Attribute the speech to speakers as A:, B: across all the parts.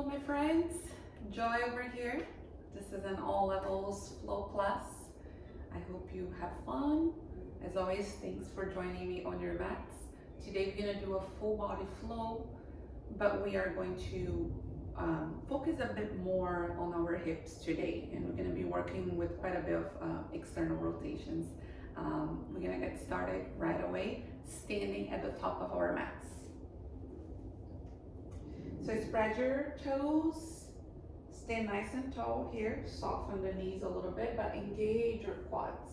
A: my friends, Joy over here. This is an all levels flow class. I hope you have fun. As always, thanks for joining me on your mats. Today we're going to do a full body flow, but we are going to focus a bit more on our hips today, and we're going to be working with quite a bit of external rotations. We're going to get started right away, standing at the top of our mats. So spread your toes, stand nice and tall here, soften the knees a little bit, but engage your quads.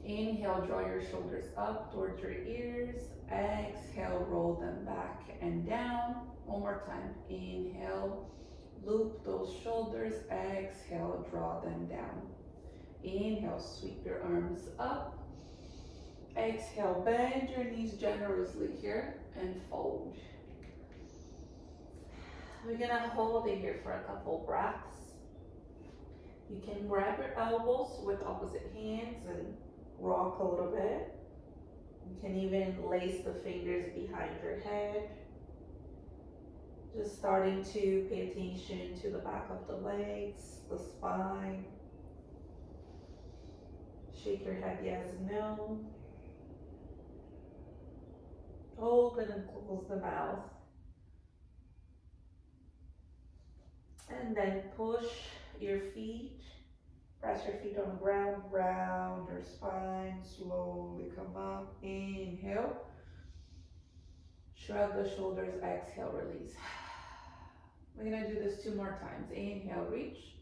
A: Inhale, draw your shoulders up towards your ears. Exhale, roll them back and down. One more time. Inhale, loop those shoulders. Exhale, draw them down. Inhale, sweep your arms up. Exhale, bend your knees generously here and fold. We're gonna hold it here for a couple breaths. You can grab your elbows with opposite hands and rock a little bit. You can even lace the fingers behind your head. Just starting to pay attention to the back of the legs, the spine. Shake your head yes, no. Open and close the mouth. And then push your feet, press your feet on the ground, round your spine, slowly come up, inhale, shrug the shoulders, exhale, release. We're gonna do this 2 more times. Inhale, reach,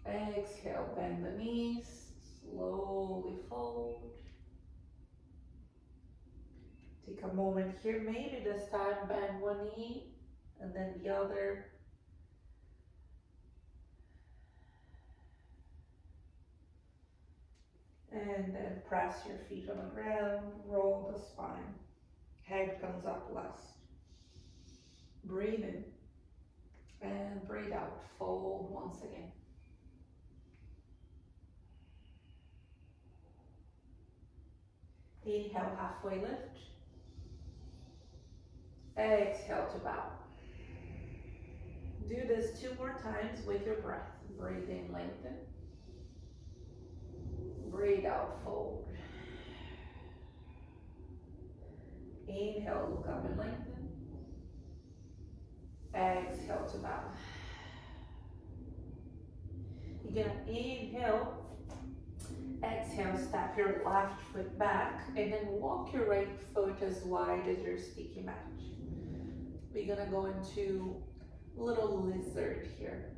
A: exhale, bend the knees, slowly fold. Take a moment here, maybe this time bend one knee and then the other. And then press your feet on the ground, roll the spine. Head comes up last. Breathe in and breathe out. Fold once again. Inhale, halfway lift. Exhale to bow. Do this 2 more times with your breath. Breathe in, lengthen. Breathe out, fold. Inhale, look up and lengthen. Exhale to bow. You're gonna inhale, exhale, step your left foot back, and then walk your right foot as wide as your sticky mat. We're gonna go into little lizard here.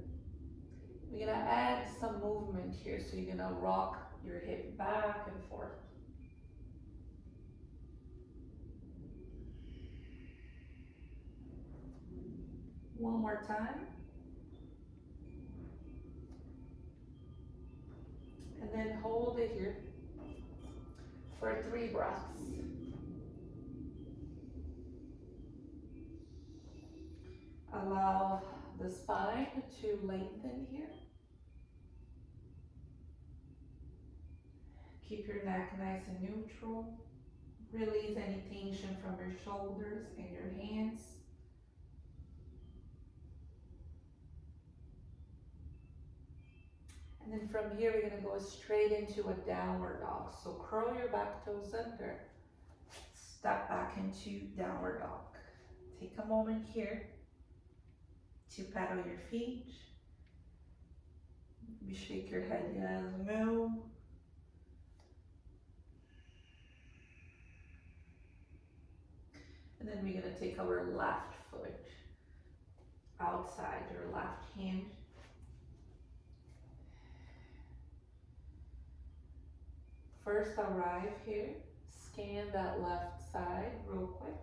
A: We're gonna add some movement here, so you're gonna rock your hip back and forth. One more time. And then hold it here for 3 breaths. Allow the spine to lengthen here. Keep your neck nice and neutral. Release any tension from your shoulders and your hands. And then from here, we're gonna go straight into a downward dog. So curl your back toes under. Step back into downward dog. Take a moment here to pedal your feet. You shake your head yes, no. And then we're gonna take our left foot outside your left hand. First arrive here, scan that left side real quick.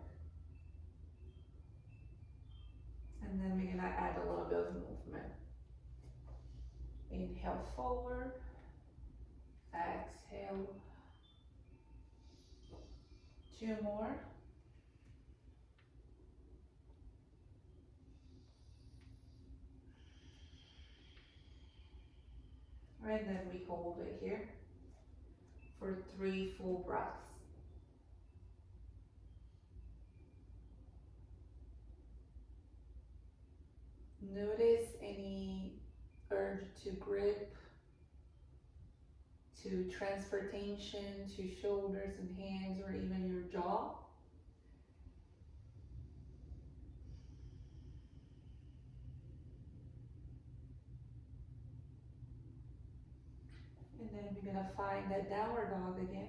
A: And then we're gonna add a little bit of movement. Inhale forward, exhale. 2 more. And then we hold it here for 3 full breaths. Notice any urge to grip, to transfer tension to shoulders and hands or even your jaw. And then we're gonna find that downward dog again.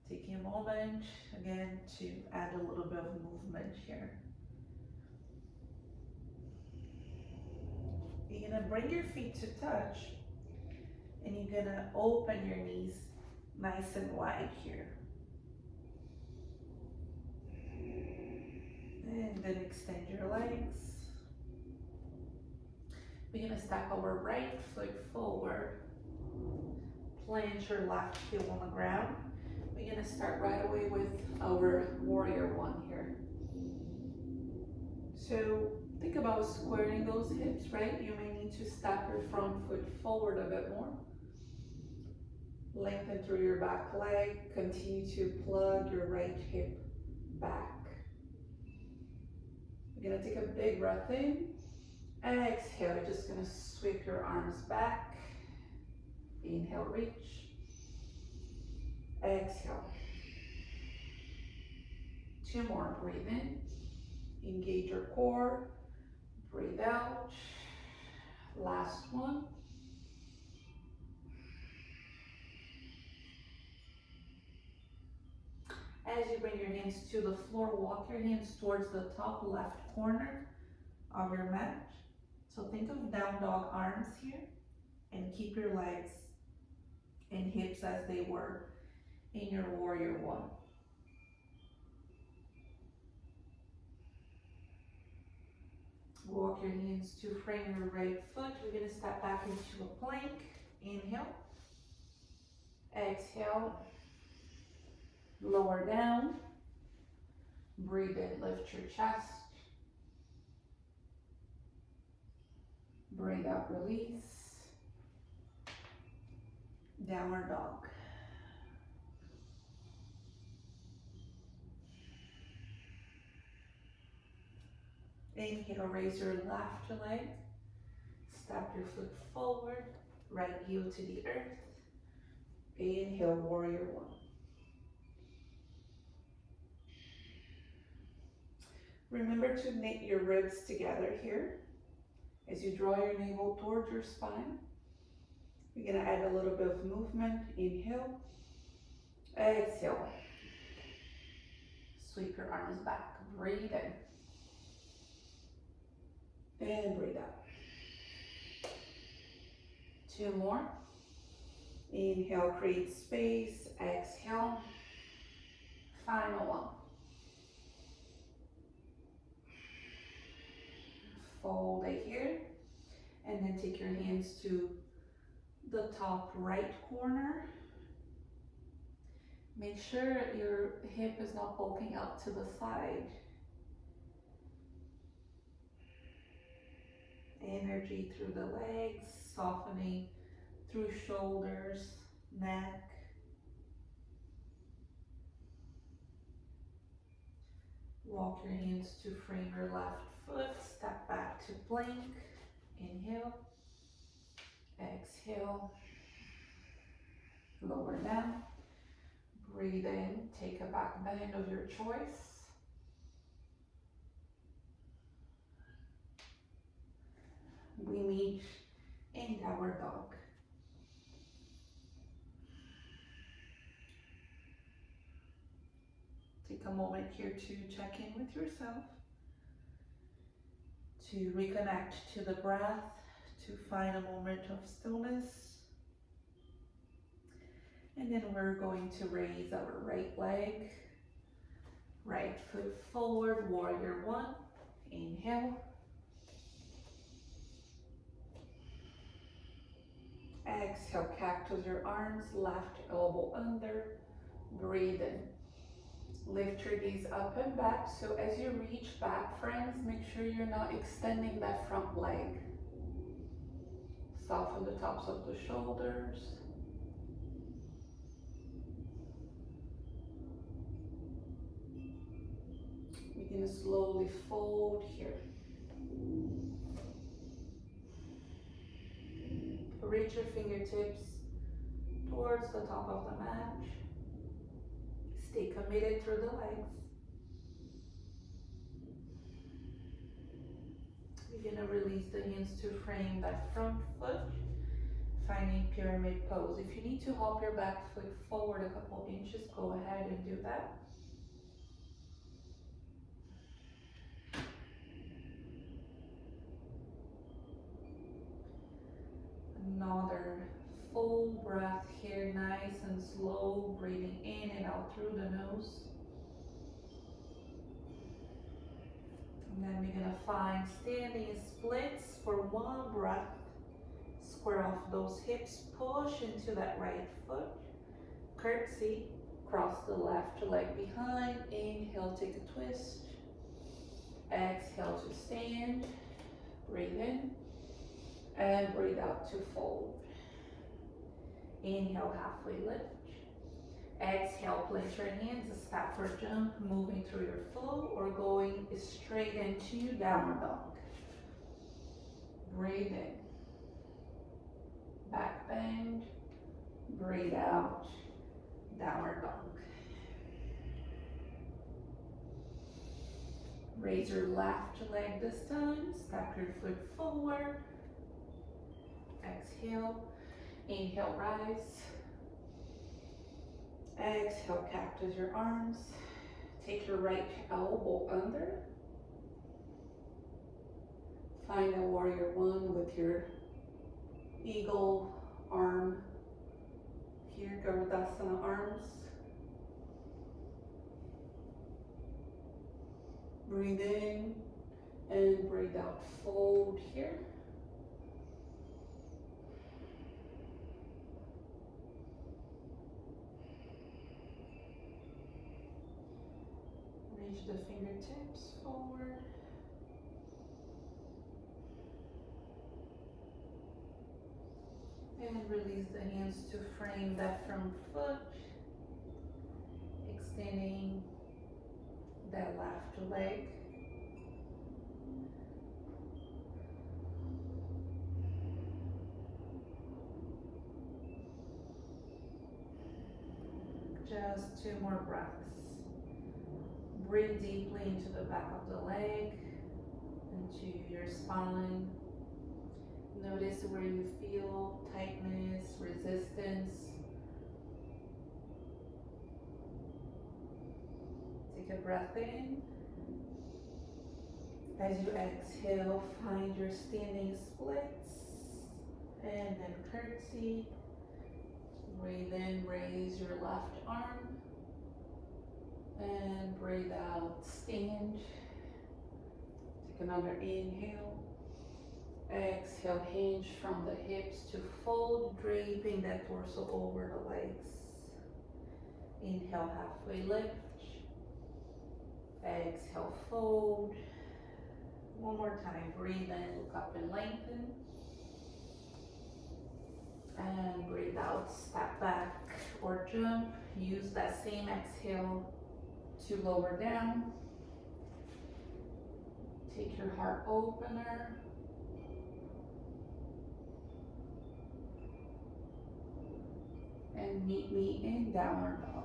A: Taking a moment again to add a little bit of movement here. You're gonna bring your feet to touch and you're gonna open your knees nice and wide here. And then extend your legs. We're gonna stack our right foot forward. Plant your left heel on the ground. We're gonna start right away with our warrior one here. So think about squaring those hips, right? You may need to step your front foot forward a bit more. Lengthen through your back leg. Continue to plug your right hip back. We're gonna take a big breath in. Exhale, you're just gonna sweep your arms back. Inhale, reach. Exhale. 2 more, breathe in. Engage your core. Breathe out. Last one. As you bring your hands to the floor, walk your hands towards the top left corner of your mat. So think of down dog arms here and keep your legs and hips as they were in your warrior one. Walk your hands to frame your right foot. We're going to step back into a plank. Inhale. Exhale. Lower down. Breathe in, lift your chest. Breathe out, release. Downward dog. Inhale, raise your left leg. Step your foot forward. Right heel to the earth. Inhale, warrior one. Remember to knit your ribs together here. As you draw your navel towards your spine, you're gonna add a little bit of movement. Inhale, exhale. Sweep your arms back, breathe in. And breathe out. 2 more. Inhale, create space, exhale. Final one. Fold it here, and then take your hands to the top right corner. Make sure your hip is not poking out to the side. Energy through the legs, softening through shoulders, neck. Walk your hands to frame your left foot, step back to plank. Inhale, exhale, lower down. Breathe in, take a back bend of your choice. We meet in downward dog. Take a moment here to check in with yourself, to reconnect to the breath, to find a moment of stillness. And then we're going to raise our right leg, right foot forward, warrior one. Inhale. Exhale, cactus your arms, left elbow under. Breathe in. Lift your gaze up and back. So as you reach back, friends, make sure you're not extending that front leg. Soften the tops of the shoulders. You're gonna slowly fold here. Reach your fingertips towards the top of the mat. Stay committed through the legs. You're gonna release the hands to frame that front foot, finding pyramid pose. If you need to hop your back foot forward a couple inches, go ahead and do that. Another full breath here, nice and slow, breathing in and out through the nose. And then we're gonna find standing splits for one breath. Square off those hips, push into that right foot. Curtsy, cross the left leg behind. Inhale, take a twist. Exhale to stand. Breathe in. And breathe out to fold. Inhale, halfway lift. Exhale, place your hands, step or jump, moving through your flow or going straight into downward dog. Breathe in. Back bend. Breathe out. Downward dog. Raise your left leg this time. Step your foot forward. Exhale. Inhale, rise. Exhale, cactus your arms. Take your right elbow under. Find a warrior one with your eagle arm here, Garudasana arms. Breathe in and breathe out, fold here. Reach the fingertips forward. And release the hands to frame that front foot. Extending that left leg. Just 2 more breaths. Breathe deeply into the back of the leg, into your spine. Notice where you feel tightness, resistance. Take a breath in. As you exhale, find your standing splits and then curtsy. Breathe in, raise your left arm. And breathe out, stand. Take another inhale. Exhale, hinge from the hips to fold, draping that torso over the legs. Inhale, halfway lift. Exhale, fold. One more time, breathe in, look up and lengthen. And breathe out, step back or jump. Use that same exhale to lower down. Take your heart opener. And meet me in downward dog.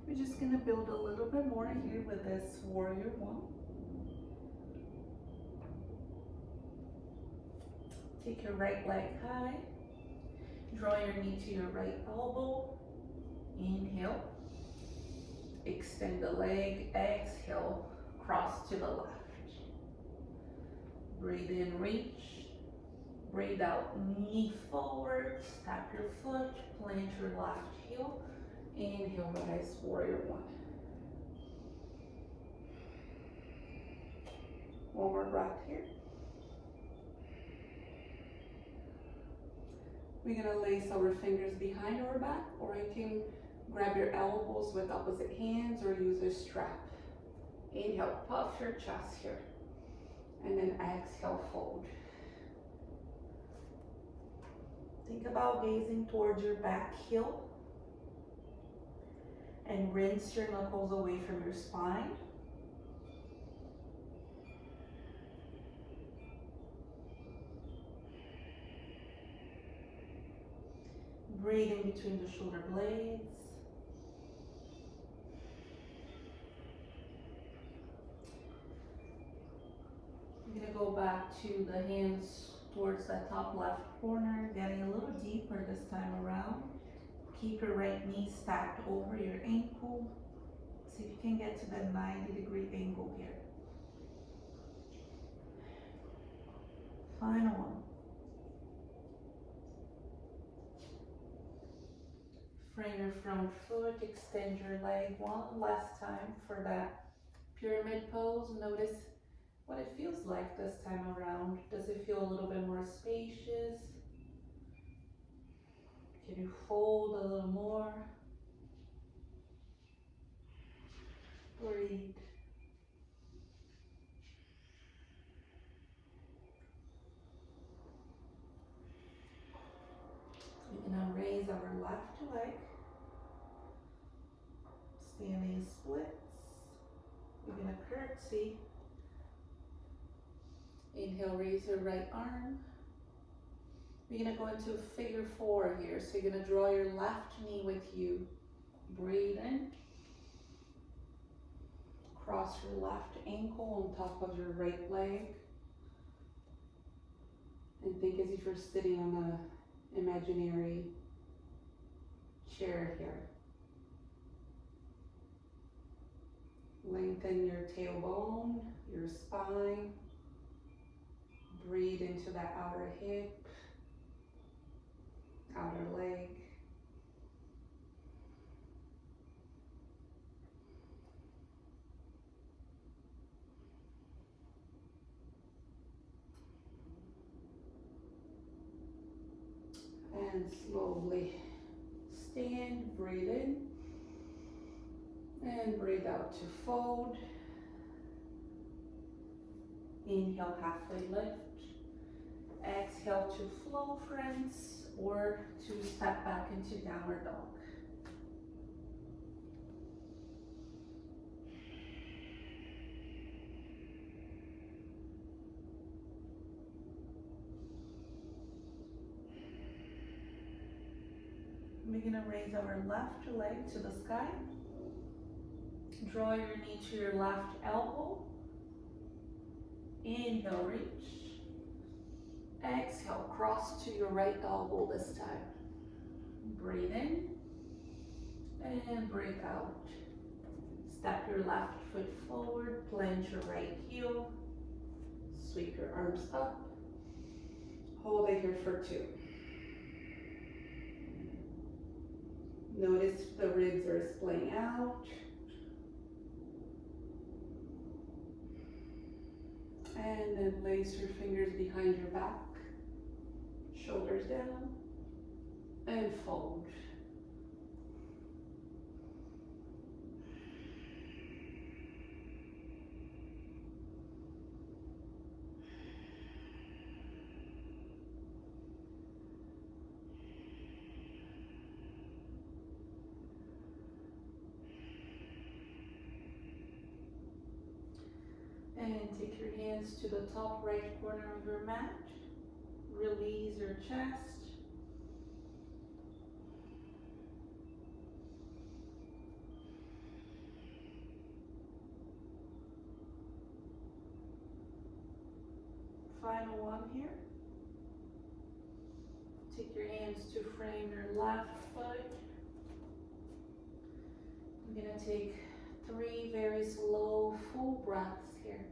A: We're just gonna build a little bit more here with this warrior one. Take your right leg high. Draw your knee to your right elbow. Inhale. Extend the leg. Exhale. Cross to the left. Breathe in, reach. Breathe out, knee forward. Tap your foot. Plant your left heel. Inhale, rise, warrior one. One more breath here. We're gonna lace our fingers behind our back, or you can grab your elbows with opposite hands or use a strap. Inhale, puff your chest here. And then exhale, fold. Think about gazing towards your back heel And rinse your knuckles away from your spine. Breathe in between the shoulder blades. I'm going to go back to the hands towards that top left corner, getting a little deeper this time around. Keep your right knee stacked over your ankle. See if you can get to that 90-degree angle here. Final one. Frame your front foot, extend your leg one last time for that pyramid pose. Notice what it feels like this time around. Does it feel a little bit more spacious? Can you fold a little more? Breathe. We're gonna raise our left leg. Standing splits. We're gonna curtsy. Inhale, raise your right arm. We're gonna go into figure four here. So you're gonna draw your left knee with you. Breathe in. Cross your left ankle on top of your right leg. And think as if you're sitting on an imaginary chair here. Lengthen your tailbone, your spine. Breathe into that outer hip, outer leg. And slowly stand, breathe in, and breathe out to fold. Inhale, halfway lift. Exhale to flow, friends, or to step back into downward dog. We're gonna raise our left leg to the sky. Draw your knee to your left elbow. Inhale, reach. Exhale, cross to your right elbow this time. Breathe in and breathe out. Step your left foot forward, plant your right heel. Sweep your arms up. Hold it here for 2. Notice the ribs are splaying out. And then place your fingers behind your back. Shoulders down. And fold. And take your hands to the top right corner of your mat. Release your chest. Final one here. Take your hands to frame your left foot. I'm going to take 3 very slow, full breaths here.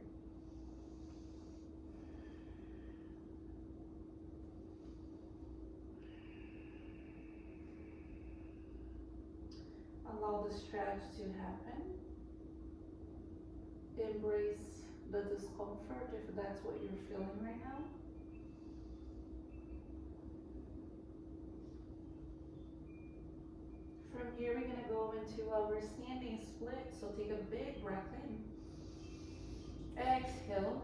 A: Allow the stretch to happen. Embrace the discomfort if that's what you're feeling right now. From here, we're going to go into our standing split. So take a big breath in. Exhale.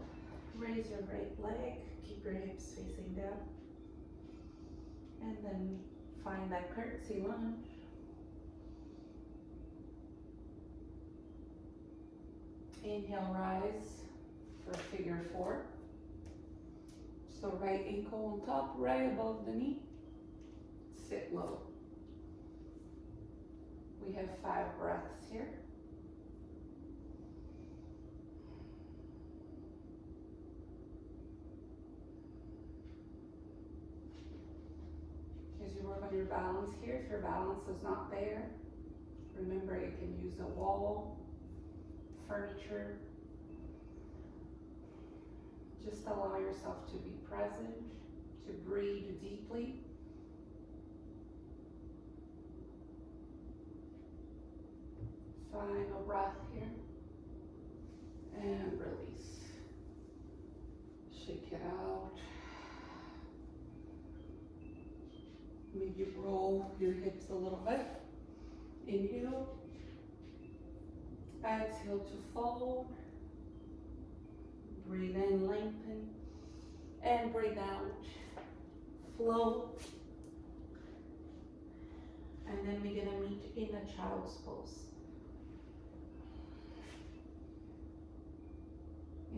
A: Raise your right leg. Keep your hips facing down. And then find that curtsy lunge. Inhale, rise for figure four. So right ankle on top, right above the knee. Sit low. We have 5 breaths here. As you work on your balance here, if your balance is not there, remember you can use a wall, furniture. Just allow yourself to be present, to breathe deeply. Final breath here. And release. Shake it out. Maybe roll your hips a little bit. Inhale. Exhale to fold. Breathe in, lengthen. And breathe out. Float. And then we're gonna meet in a child's pose.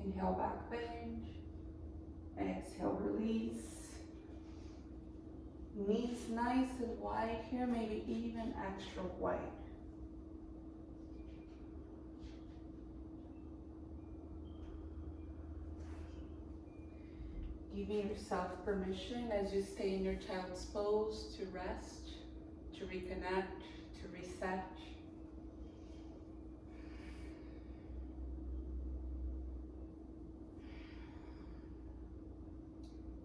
A: Inhale, back bend. Exhale, release. Knees nice and wide here, maybe even extra wide. Giving yourself permission as you stay in your child's pose to rest, to reconnect, to reset.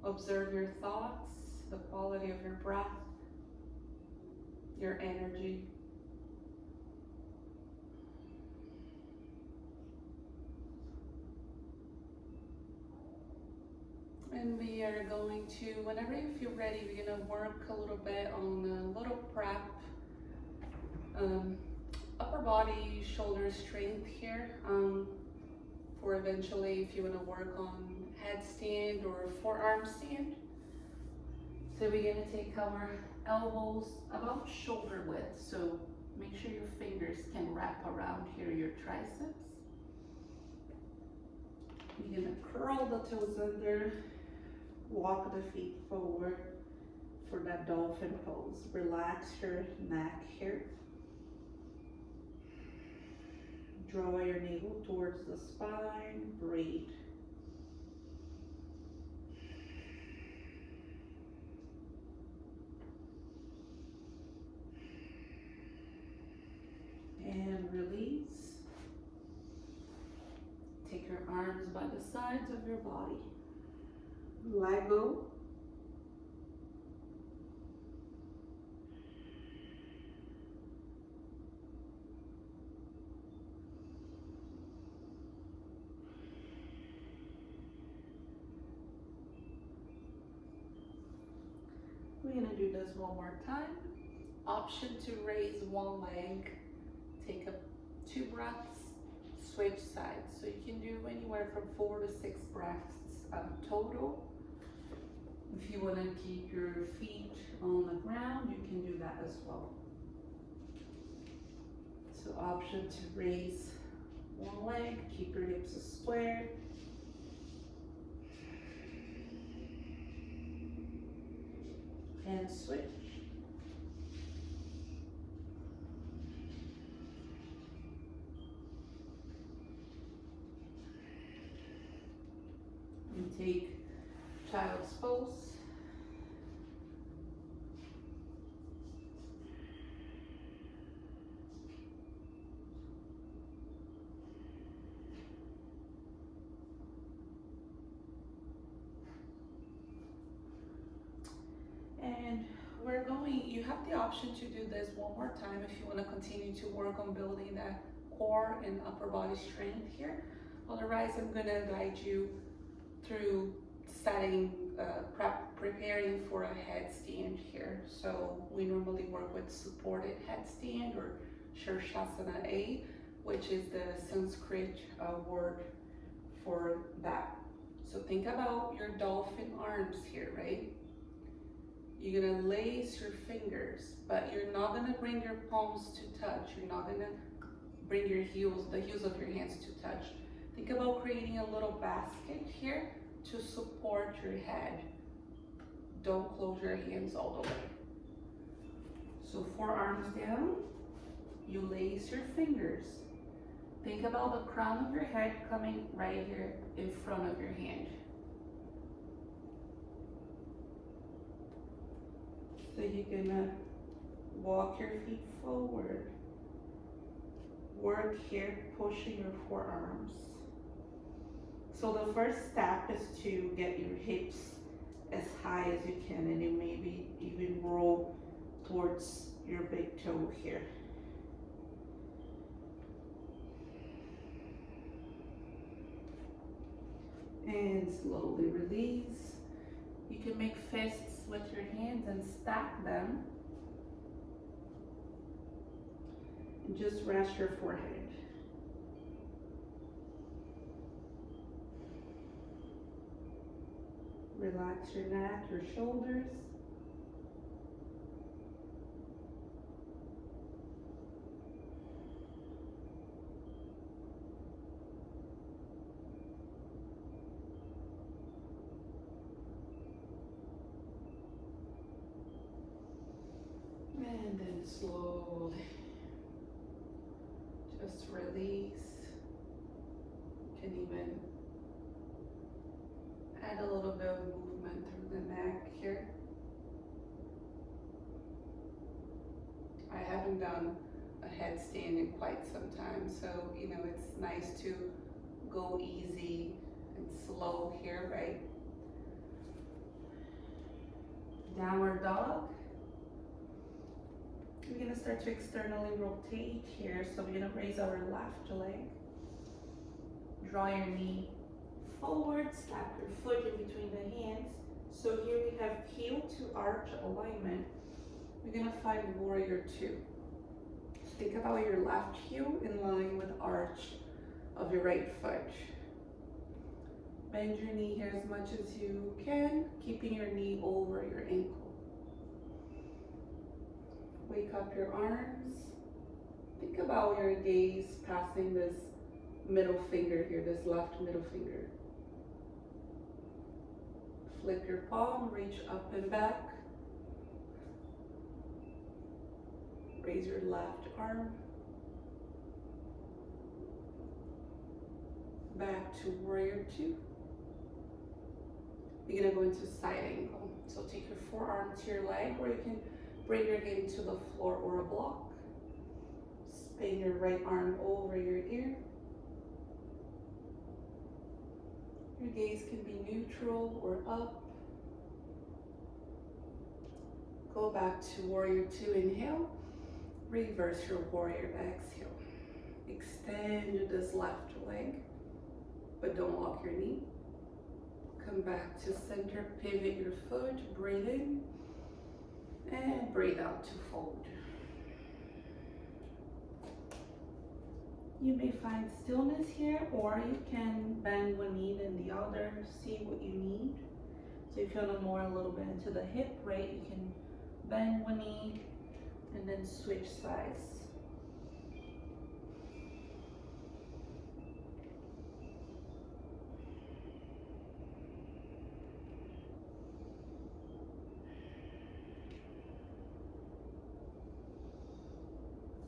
A: Observe your thoughts, the quality of your breath, your energy. And we are going to, whenever you feel ready, we're going to work a little bit on a little prep. Upper body, shoulder strength here. For eventually if you want to work on headstand or forearm stand. So we're going to take our elbows about shoulder width. So make sure your fingers can wrap around here your triceps. You're going to curl the toes under, walk the feet forward for that dolphin pose. Relax your neck here. Draw your navel towards the spine, breathe. And release. Take your arms by the sides of your body. Let go. We're going to do this one more time. Option to raise one leg. Take 2 breaths, switch sides. So you can do anywhere from 4 to 6 breaths total. If you want to keep your feet on the ground, you can do that as well. So option to raise one leg, keep your hips square. And switch. And take child's pose. And we're going, you have the option to do this one more time if you want to continue to work on building that core and upper body strength here. Otherwise, I'm going to guide you through setting, preparing for a headstand here. So we normally work with supported headstand or Shirshasana A, which is the Sanskrit word for that. So think about your dolphin arms here, right? You're gonna lace your fingers, but you're not gonna bring your palms to touch. You're not gonna bring your heels, the heels of your hands to touch. Think about creating a little basket here to support your head. Don't close your hands all the way. So forearms down, you lace your fingers. Think about the crown of your head coming right here in front of your hand. So you're gonna walk your feet forward. Work here, pushing your forearms. So the first step is to get your hips as high as you can, and then maybe even roll towards your big toe here. And slowly release. You can make fists with your hands and stack them. And just rest your forehead. Relax your neck, your shoulders. And then slowly just release. You can even add a little bit of movement through the neck here. I haven't done a headstand in quite some time, so it's nice to go easy and slow here, right? Downward dog. We're gonna start to externally rotate here. So we're gonna raise our left leg. Draw your knee forward, slap your foot in between the hands. So here we have heel to arch alignment. We're gonna find warrior two. Think about your left heel in line with arch of your right foot. Bend your knee here as much as you can, keeping your knee over your ankle. Wake up your arms. Think about your gaze passing this middle finger here, this left middle finger. Flip your palm, reach up and back. Raise your left arm. Back to warrior two. You're gonna go into side angle. So take your forearm to your leg, or you can bring your gaze to the floor or a block. Spin your right arm over your ear. Your gaze can be neutral or up. Go back to warrior two, inhale. Reverse your warrior, exhale. Extend this left leg, but don't lock your knee. Come back to center, pivot your foot, breathe in, and breathe out to fold. You may find stillness here, or you can bend one knee and the other, see what you need. So if you want to more a little bit into the hip, right, you can bend one knee and then switch sides.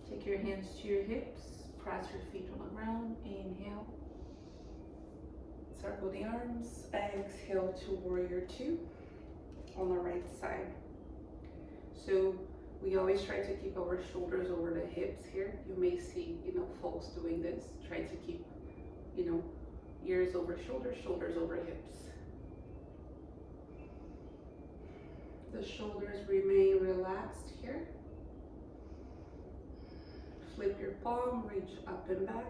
A: Take your hands to your hips, press your feet on the ground, inhale. Circle the arms, exhale to warrior two on the right side. So we always try to keep our shoulders over the hips here. You may see, folks doing this. Try to keep, ears over shoulders, shoulders over hips. The shoulders remain relaxed here. Flip your palm, reach up and back.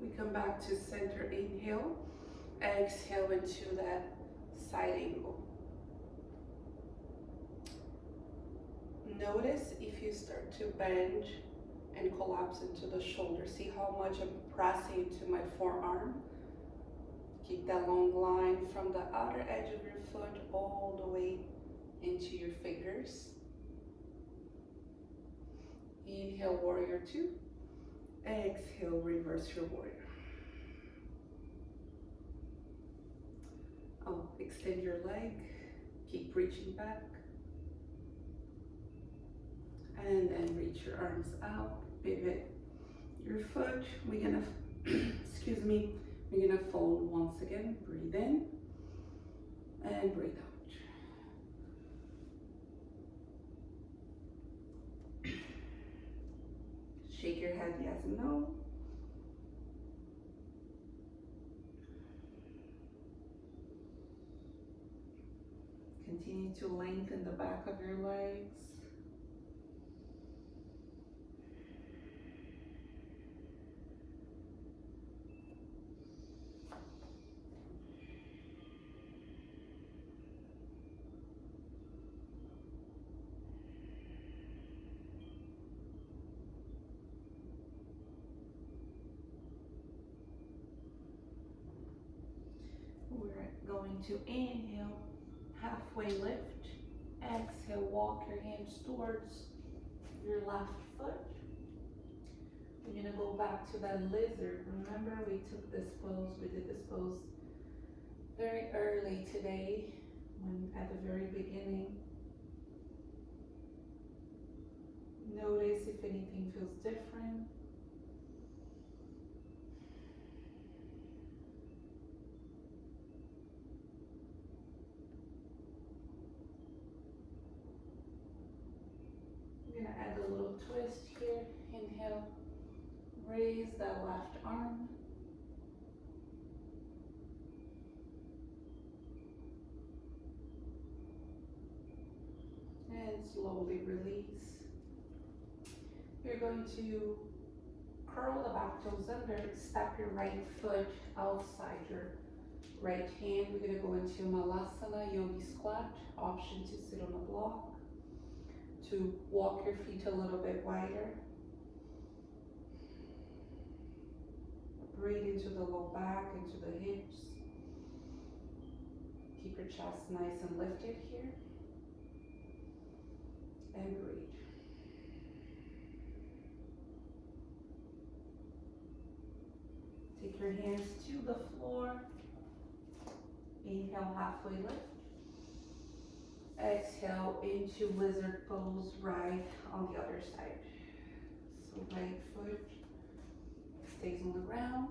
A: We come back to center, inhale. Exhale into that side angle. Notice if you start to bend and collapse into the shoulder. See how much I'm pressing into my forearm? Keep that long line from the outer edge of your foot all the way into your fingers. Inhale, warrior two. Exhale, reverse your warrior. Oh, extend your leg. Keep reaching back. And then reach your arms out. Pivot your foot. We're gonna, excuse me, we're gonna fold once again. Breathe in and breathe out. Shake your head yes and no. Continue to lengthen the back of your legs. We're going to inhale, halfway lift. Exhale, walk your hands towards your left foot. We're gonna go back to that lizard. Remember, we took this pose, we did this pose very early today, at the very beginning. Notice if anything feels different. I'm gonna add a little twist here. Inhale, raise that left arm. And slowly release. You're going to curl the back toes under, step your right foot outside your right hand. We're gonna go into Malasana, Yogi squat, option to sit on a block. To walk your feet a little bit wider. Breathe into the low back, into the hips. Keep your chest nice and lifted here. And breathe. Take your hands to the floor. Inhale, halfway lift. Exhale into lizard pose right on the other side. So right foot stays on the ground.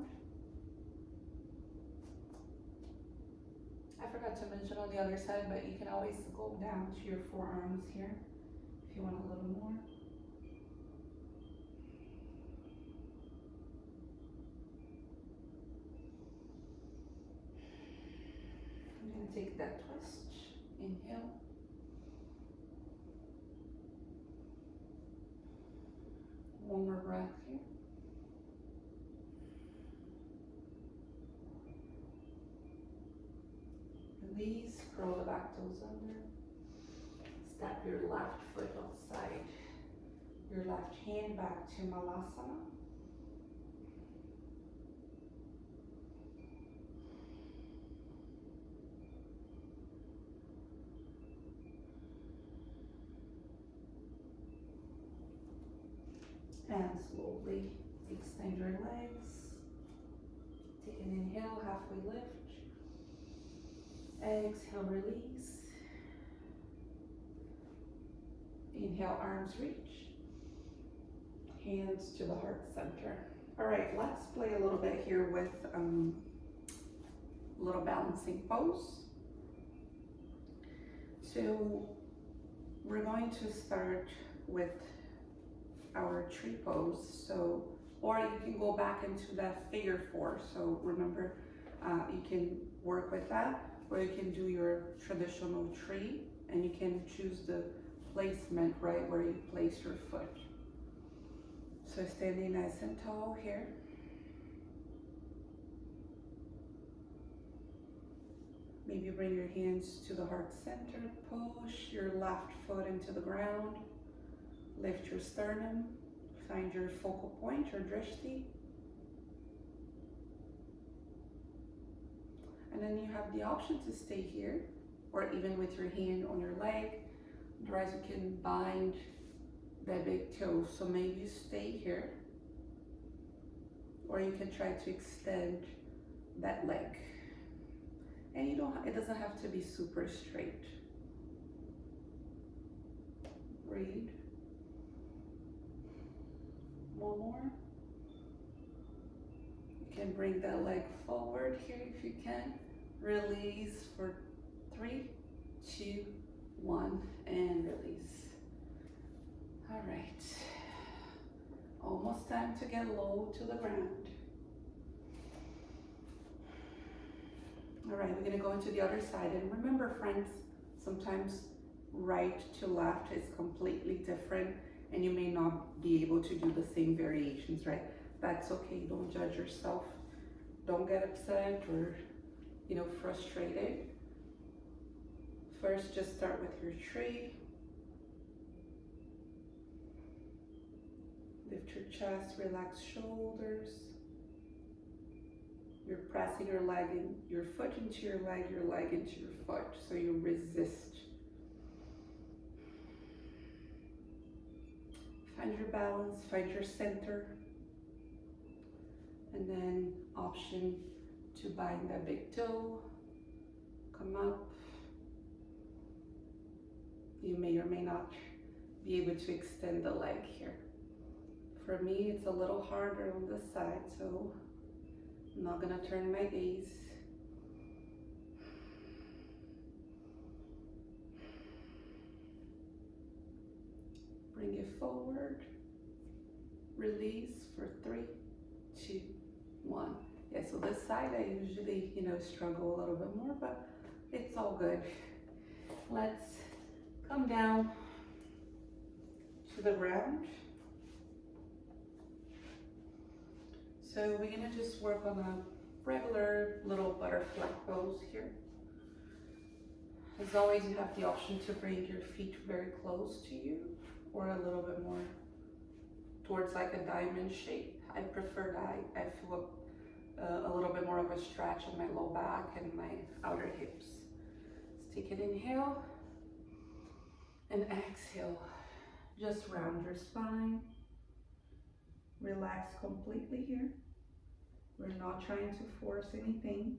A: I forgot to mention on the other side, but you can always go down to your forearms here if you want a little more. I'm going to take that twist. Inhale. One more breath here. Release, curl the back toes under. Step your left foot outside. Your left hand back to Malasana. And slowly extend your legs. Take an inhale, halfway lift. Exhale, release. Inhale, arms reach. Hands to the heart center. All right, let's play a little bit here with a little balancing pose. So we're going to start with our tree pose. So, or you can go back into that figure four. So remember, you can work with that, or you can do your traditional tree, and you can choose the placement right where you place your foot. So standing nice and tall here. Maybe bring your hands to the heart center. Push your left foot into the ground. Lift your sternum. Find your focal point, your drishti. And then you have the option to stay here, or even with your hand on your leg. Otherwise you can bind that big toe. So maybe you stay here, or you can try to extend that leg. And it doesn't have to be super straight. Breathe. One more. You can bring that leg forward here if you can. Release for 3, 2, 1, and release. All right. Almost time to get low to the ground. All right, we're gonna go into the other side. And remember, friends, sometimes right to left is completely different, and you may not be able to do the same variations, right? That's okay, don't judge yourself. Don't get upset or, frustrated. First, just start with your tree. Lift your chest, relax shoulders. You're pressing your foot into your leg into your foot, so you resist. Find your balance, find your center. And then option to bind that big toe. Come up. You may or may not be able to extend the leg here. For me, it's a little harder on this side, so I'm not gonna turn my gaze. Bring it forward. Release for 3, 2, 1. Yeah, so this side I usually, struggle a little bit more, but it's all good. Let's come down to the ground. So we're gonna just work on a regular little butterfly pose here. As always, you have the option to bring your feet very close to you, or a little bit more towards like a diamond shape. I prefer that. I feel a little bit more of a stretch in my low back and my outer hips. Let's take an inhale and exhale. Just round your spine. Relax completely here. We're not trying to force anything.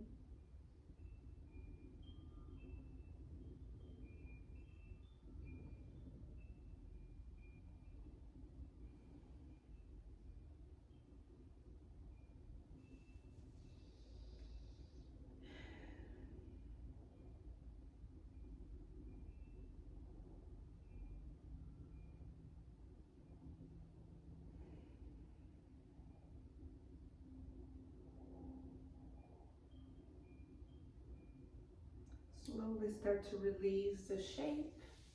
A: Slowly start to release the shape.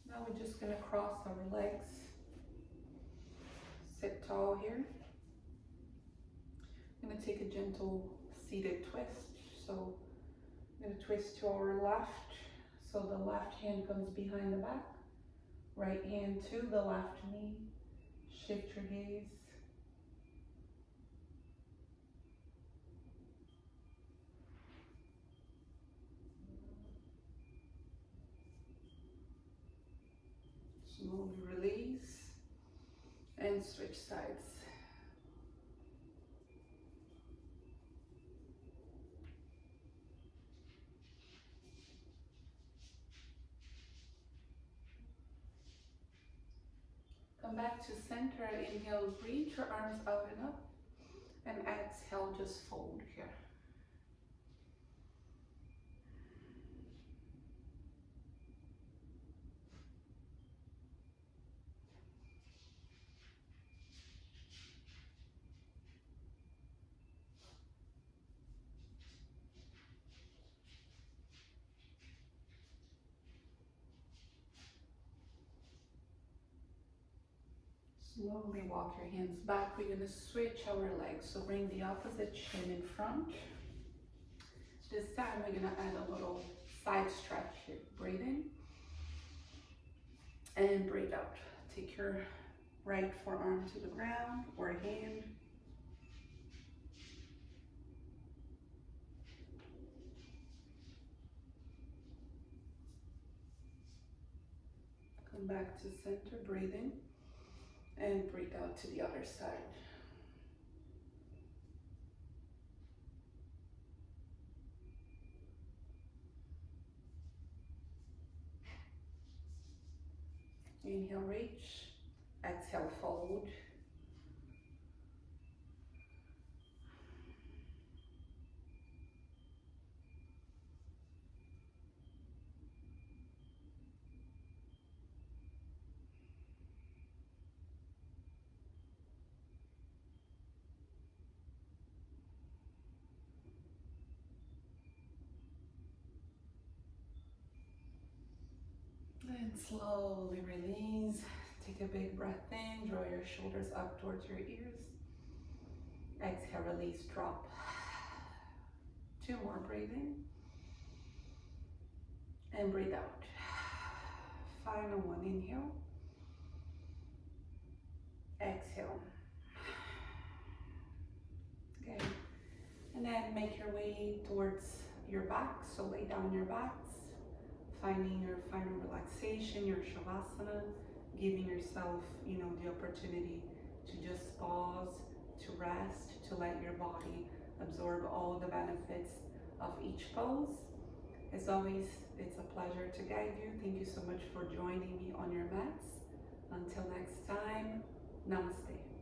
A: Now we're just gonna cross our legs. Sit tall here. I'm gonna take a gentle seated twist. So I'm gonna twist to our left. So the left hand comes behind the back. Right hand to the left knee. Shift your gaze. Slowly release and switch sides. Come back to center. Inhale, reach your arms up and up. And exhale, just fold here. Slowly walk your hands back. We're gonna switch our legs. So bring the opposite shin in front. This time we're gonna add a little side stretch here. Breathe in and breathe out. Take your right forearm to the ground or hand. Come back to center, breathe in, and breathe out to the other side. Inhale, reach. Exhale, fold. And slowly release. Take a big breath in, draw your shoulders up towards your ears. Exhale, release, drop. 2 more, breathing. And breathe out. Final one, inhale. Exhale. Okay. And then make your way towards your back. So lay down your backs, finding your final relaxation, your shavasana, giving yourself, the opportunity to just pause, to rest, to let your body absorb all the benefits of each pose. As always, it's a pleasure to guide you. Thank you so much for joining me on your mats. Until next time, namaste.